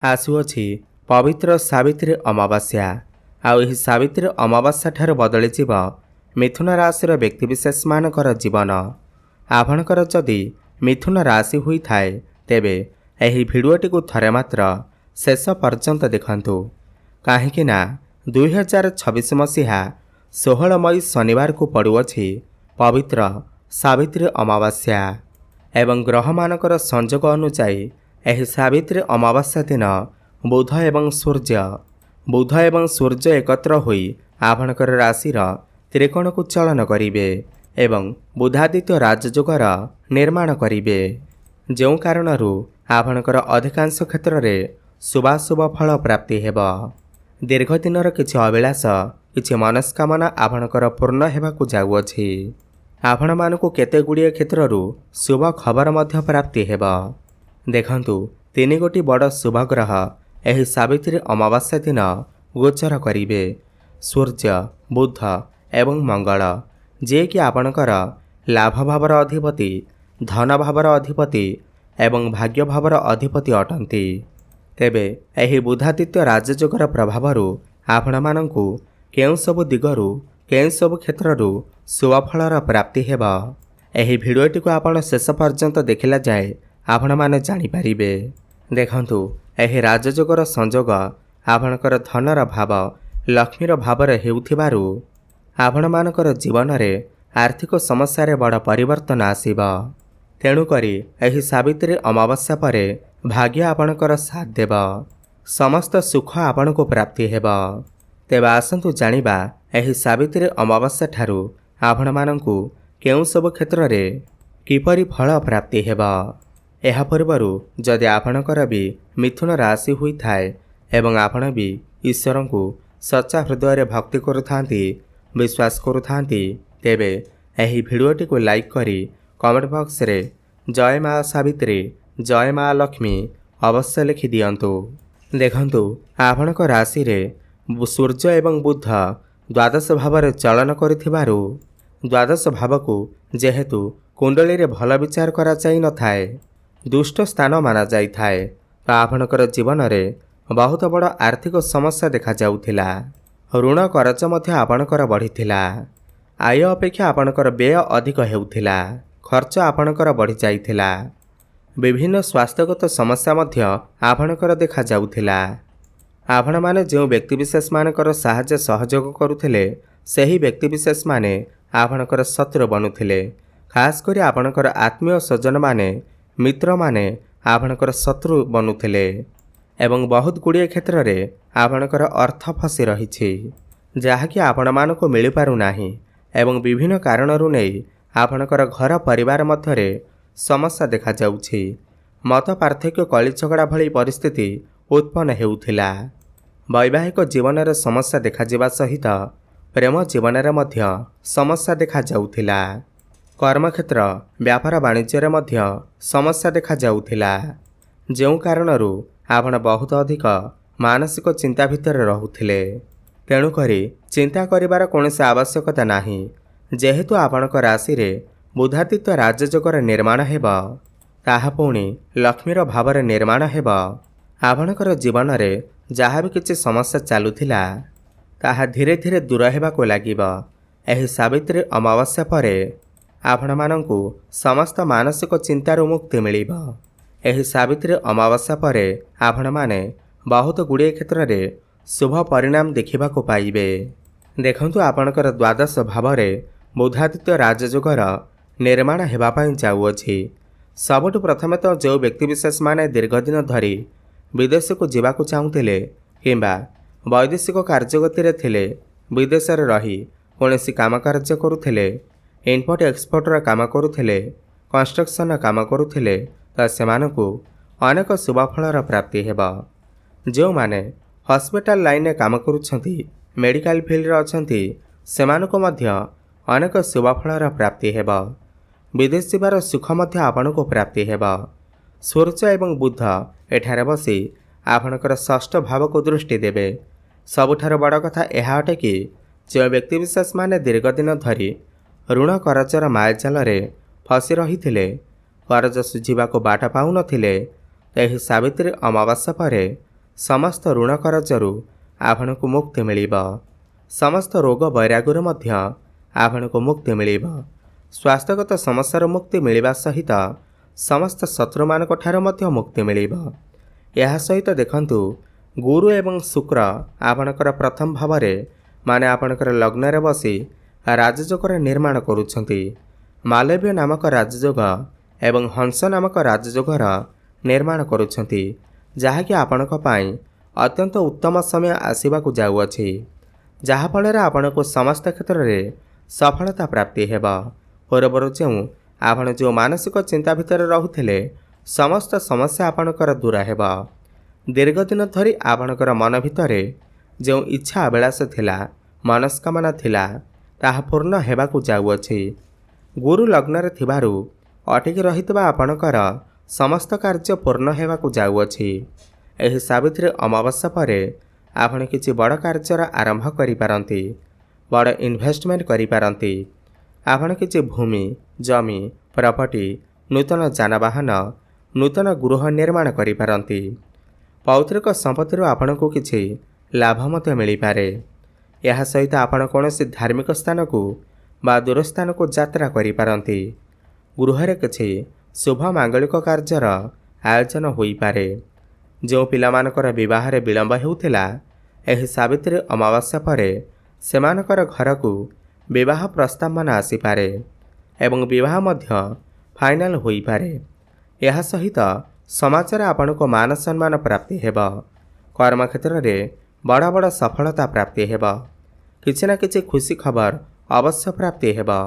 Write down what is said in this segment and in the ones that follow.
आसुअछि पवित्र सावित्री अमावास्या। आउ एही सावित्री अमावास्या ठार बदली जीव मिथुन राशि व्यक्तिविशेष मानकर जीवन। आपणकर जदि मिथुन राशि हुई थाए तेबे एही भिडियोटी को थरे मात्र शेष पर्यंत देखंतु, काहेकि ना 2026 मसीहा 16 मई शनिवार को पड़ुअछि पवित्र सावित्री अमावास्या एवं ग्रह मानकर संजोग अनुसार एही सावित्री अमावास्या दिन बुध एवं सूर्य एकत्र होई आपणकर राशि त्रिकोण को चलन करिवे एवं बुधादित्य राजयोगर निर्माण करिवे, जो कारणरू आपणकर अधिकांश क्षेत्र में शुभाशुभ फल प्राप्ति हेब। दीर्घ दिनर किछि अभिलाष किछि मनस्कामना आपणकर पूर्ण हेबाकु जाउअछि। आपण मानकु केते गुड़िए क्षेत्ररू शुभ खबर मध्य प्राप्ति हेब। देखंतु 3 गोटी बड़ शुभ ग्रह एही सावित्री अमावास्या दिन गोचर करिवे, सूर्य, बुध एवं मंगल, जे कि आपणकर लाभ भावर अधिपति, धन भावर अधिपति एवं भाग्य भावर अधिपति अटंती। तेबे एही बुधादित्य राजयोगर प्रभावरू आपण मानंकु केउ सब दिगरू केउ सब क्षेत्ररू शुभफलर प्राप्ति हेब। एही भिडियोटी को आपण शेष पर्यंत देखिला जाए आपण माने जानि परिबे। देखंतु एही राजयोगर संजोग आपणकर धनर भाव लक्ष्मीर भावर हेउथिबारू आपण मानकर जीवन रे आर्थिक समस्या रे बड़ परिवर्तन आसीब। तेणु करी एही सावित्री अमावास्या परे भाग्य आपणकर साथ देव, समस्त सुख आपण को प्राप्ति हेब। तेबे आसंतु जानिबा एही सावित्री अमावास्या ठारू आपण मानंकु केउ सब क्षेत्र रे किपरि फल प्राप्ति हेब। एहा पूर्वरु जदि आपणकर भी मिथुन राशि हुई थाए एवं आपण भी ईश्वर को सच्चा हृदय रे भक्ति करुथांती, विश्वास करुथांती, तेबे एही भिडियोटी को लाइक करी कमेंट बॉक्स रे जय मां सावित्री, जय मां लक्ष्मी अवश्य लिखि दियंतु। देखंतु आपणक राशि रे सूर्य एवं बुध द्वादश भाव रे चलन करिथिबारु द्वादश भाव को जेहेतु कुंडली रे भल विचार करा जाई न थाए, दुष्ट स्थान माना जाई थाए, तो आपणकर जीवन रे बहुत बड़ आर्थिक समस्या देखा जाउथिला। ऋण करज मध्य आपणकर बढ़िथिला। आय अपेक्षा आपणकर व्यय अधिक हेउथिला। खर्च आपणकर बढ़ी जाइथिला। विभिन्न स्वास्थ्यगत समस्या मध्य आपणकर देखा जाउथिला। आपण माने जो व्यक्तिविशेष मानकर साहाय्य सहयोग करुथिले सही व्यक्तिविशेष माने आपणकर शत्रु बनुथिले। खास करी आपणकर आत्मीय स्वजन माने मित्र माने आपणकर शत्रु बनुथिले एवं बहुत गुड़िए क्षेत्र रे आपणकर अर्थ फसी रहिछि, जहाँकि आपण मानको मिली पारु नाही एवं विभिन्न कारणरू नहीं आपणकर घर परिवार मध्य रे समस्या देखा जाउछि। मत पार्थक्य कली झगड़ा भली परिस्थिति उत्पन्न हेउथिला। वैवाहिक जीवन रे समस्या देखा जिबा सहित प्रेम जीवन रे मध्य समस्या देखा जाउथिला। कर्मक्षेत्र व्यापार वाणिज्य रे मध्य समस्या देखा जाउथिला, जो कारणरू आपण बहुत अधिक मानसिक चिंता भितर रहुथिले। तेणु करी चिंता करिवार कोनोसी आवश्यकता नाही, जेहेतु आपणक राशि रे बुधादित्य राजयोगर निर्माण हेब, ताहा पुणी लक्ष्मीर भावर निर्माण हेब। आपणकर जीवन रे जहाँ भी किछि समस्या चालुथिला ताहा धीरे धीरे दूर हेबाको लागिब। एही सावित्री अमावास्या परे आपण मानंकु समस्त मानसिक चिंतारू मुक्ति मिलिब। एही सावित्री अमावास्या परे आपण माने बहुत गुड़िए क्षेत्र रे शुभ परिणाम देखिबाको पाइबे। देखंतु आपणकर द्वादश भाव रे बुधादित्य राजयोगर निर्माण हेबा पई जाउअछि। सबुठु प्रथमे तो जो व्यक्तिविशेष माने दीर्घ दिन धरी विदेश को जीवाकु चाहुथिले किंबा वैदेशिक कार्यगति रे थिले, विदेश रे रही कोनोसी काम कार्य करुथिले, इम्पोर्ट एक्सपोर्टर काम करुथिले, कंस्ट्रक्शन काम करुथिले, तो सेमानकु अनेक शुभफलर प्राप्ति हेब। जो माने हॉस्पिटल लाइन रे काम करुछंती, मेडिकल फील्ड रे अछंती, सेमानकु मध्य अनेक शुभफलर प्राप्ति हेब। विदेश जीवार सुख मध्य आपणको प्राप्ति हेब। सूर्य एवं बुध एठारे बसी आपणकर षष्ठ भाव को दृष्टि देवे। सबुठार बड़ कथा यह अटे कि जो व्यक्तिविशेष माने दीर्घ दिन धरी ऋण करजर मायाजाल रे फसी रही करज सुझा बाट पाऊन, सावित्री अमावास्या पर समस्त ऋण करजरू आपणको मुक्ति मिलिब। समस्त रोग वैराग्यरू मध्य आपणको मुक्ति मिलिब। स्वास्थ्यगत समस्यार मुक्ति मिलिबा सहित समस्त शत्रुमानक ठाରୁ ମଧ୍ୟ मुक्ति मिलिब। ଏହା ସହିତ ଦେଖନ୍ତୁ गुरु एवं शुक्र आपणकर प्रथम भावरे माने आपणकर लग्ନରେ बसी राजयोगर निर्माण करुछंती। मालव्य नामक राजयोग एवं हंस नामक राजयोगर निर्माण करुछंती, जहाँकि आपणक पाई अत्यंत उत्तम समय आसीबाकु जाउअछि, जहा फଳରେ आपणको समस्त क्षेत्र में सफलता प्राप्ति हेबा। पूर्वर जो मानसिक चिंता भितर रहुथिले समस्त समस्या आपणकर दूर हेबा। दीर्घ दिन धरी आपणकर मन भितरे जो इच्छा अभिलाष थिला, मनस्कामना थिला, ताहा पूर्ण हेबाकु जाउअछि। गुरु लग्न थिबारु अटकी रहितबा आपणकर समस्त कार्य पूर्ण हेबाकु जाउअछि। एही सावित्री अमावस्या परे आपण किछि बड़ कार्यर आरंभ करि पारंती, बड़ इन्वेस्टमेंट करि पारंती। आपण किछि भूमि, जमी, प्रॉपर्टी, नूतन जानवाहन, नूतन गृह निर्माण करि पारंती। पौत्रिक संपत्ति आपको किछि लाभ मते मिली पारे। यह सहित आपण कौनसी धार्मिक स्थान को बा दूर स्थान को यात्रा करि पारंती। गृह किछि शुभ मांगलिक कार्यर आयोजन होई पारे। जो पिलामानकर विवाह विलंब हेउथिला, एही सावित्री अमावस्या परे सेमानकर घर को विवाह प्रस्ताव मान आसी पारे एवं विवाह मध्य फाइनल होई पारे। यह सहित समाचार आपण को मान सम्मान प्राप्ति हेबा। कर्म क्षेत्र में बड़ बड़ सफलता प्राप्ति हेबा। किछि ना किछि खुशी खबर अवश्य प्राप्ति हेबा।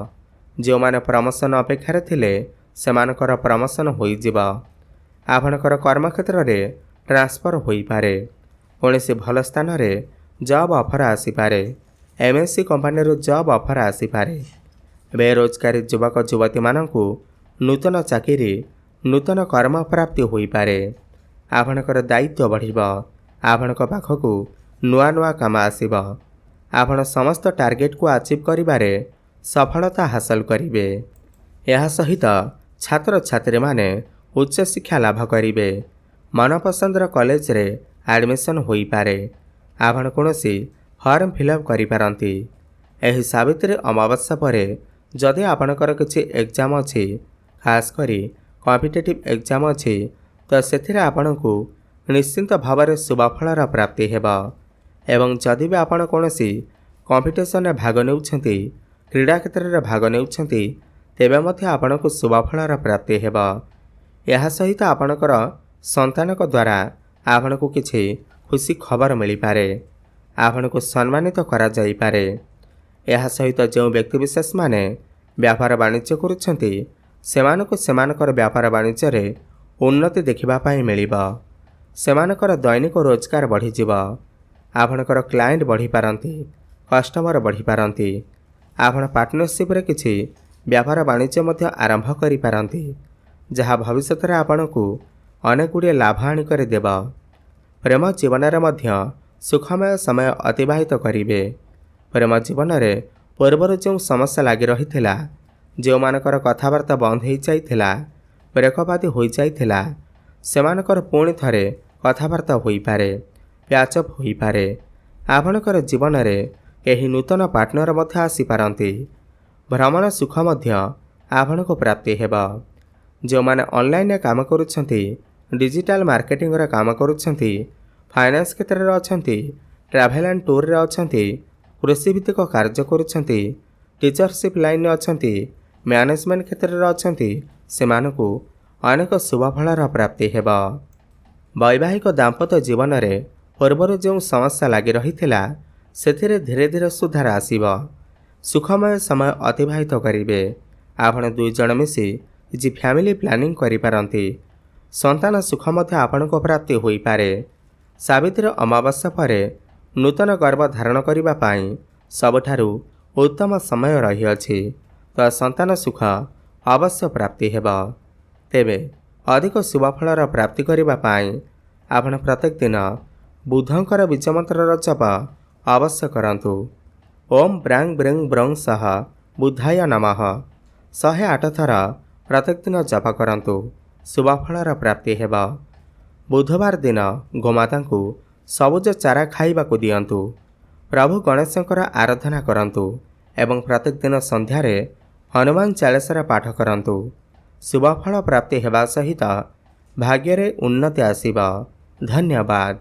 जो माने प्रमोशन अपेक्षा थिले सेमानकर प्रमोशन होई जिबा। आपणकर कर्म क्षेत्र में ट्रांसफर होई पारे। कौनसी भल स्थान में जॉब ऑफर आसी पारे। एमएनसी कंपनी जॉब ऑफर आसी पारे। बेरोजगारी युवक युवती माननकु नूतन चाकरी, नूतन कर्म प्राप्ति होई पारे। आपणकर दायित्व बढ़िबा। आपणक पाखकु नुआ नुआ काम आसीबा। आपण समस्त टार्गेट को अचीव करिबारे सफलता हासिल करिवे। यह सहित छात्र छात्री माने उच्च शिक्षा लाभ करिवे। मनपसंदर कॉलेज रे एडमिशन होई पारे। आपण कोनोसी फॉर्म फिलअप करि पारंती। एही सावित्री अमावस्या परे जदि आपणकर किछि एग्जाम अछि, खास करी कॉम्पिटिटिव एग्जाम अछि, तो सेथिरे आपणकु निश्चिंत भाव शुभफलर प्राप्ति हेबा। एवं जदि भी आपण कोनोसी कॉम्पिटिशन में भाग नेउछंती, क्रीडा क्षेत्र में भाग नेउछंती, तेबे मध्य आपणकु शुभफलर प्राप्ति हेबा। यह सहित आपणकर संतानक द्वारा आपणकु किछि खुशी खबर मिली पारे। आपणकु सम्मानित करा जाई पारे। यह सहित जो व्यक्तिविशेष माने व्यापार वाणिज्य करुछंती, सेमानकु सेमानकर व्यापार वाणिज्य रे उन्नति देखिबा पाई मिलिबा। सेमानकर दैनिक रोजगार बढ़ी जिबा। आपणकर क्लाएंट बढ़ी पारंती, कस्टमर बढ़ी पारंती। आपण पार्टनरशिप रे किछि व्यापार वाणिज्य मध्य आरंभ करि पारंती, जहा भविष्य रे आपणकु अनेक गुड़िए लाभ आनी कर देबा। प्रेम जीवन रे मध्य सुखमय समय अतिबाहित करिवे। प्रेम जीवन रे पूर्वर जो समस्या लगी रही थिला, जो मानकर कथावार्ता बंद हो जाइथिला, ब्रेकअप हो जाइथिला, सेमानकर पुणी थरे कथावार्ता होई पारे, प्याचअप होई पारे। आपणकर जीवन रे केही नूतन पार्टनर मध्य आसी पारंती। भ्रमण सुख मध्य आपणको प्राप्ति हेबा। जो माने ऑनलाइन काम करुछंती, डिजिटल मार्केटिंग रे काम करुछंती, फाइनेंस क्षेत्र रे अछंती, ट्रैवल एंड टूर रे अछंती, कृषि भित्तिक कार्य करुछंती, टीचरशिप लाइन रे अछंती, मैनेजमेंट क्षेत्र रे अछंती, सेमानकु अनेक शुभफलर प्राप्ति हेबा। वैवाहिक दाम्पत्य जीवन रे पूर्वर जो समस्या लगी रही थिला, सेथिरे धीरे धीरे सुधार आसीबा। सुखमय समय अतिबाहित करिवे। आपण दुई जण मिसी जी फैमिली प्लानिंग करि पारंती। संतान सुख मध्य आपणको प्राप्ति होई पारे। सावित्री अमावस्या परे नूतन गर्भ धारण करिबा पाई सबठारु उत्तम समय रही अछि, तो संतान सुख अवश्य प्राप्ति हेबा। तेबे अधिक शुभफलर प्राप्ति करिबा पाई आपण प्रत्येक दिन बुधंकर बीज मंत्र जप अवश्य करंतु। ओम ब्रांग ब्रिंग ब्रंग सह बुधाय नमः 108 थर प्रत्येक दिन जप करंतु। शुभफलर प्राप्ति हेबा। ବୁଧବାର ଦିନ ଗୋମାତାଙ୍କୁ ସବୁଜ ଚାରା ଖାଇବାକୁ ଦିଅନ୍ତୁ। ପ୍ରଭୁ ଗଣେଶଙ୍କର ଆରାଧନା କରନ୍ତୁ ଏବଂ ପ୍ରତ୍ୟେକ ଦିନ ସନ୍ଧ୍ୟାରେ ହନୁମାନ ଚାଳିଶାର ପାଠ କରନ୍ତୁ। ଶୁଭଫଳ ପ୍ରାପ୍ତି ହେବା ସହିତ ଭାଗ୍ୟରେ ଉନ୍ନତି ଆସିବ। ଧନ୍ୟବାଦ।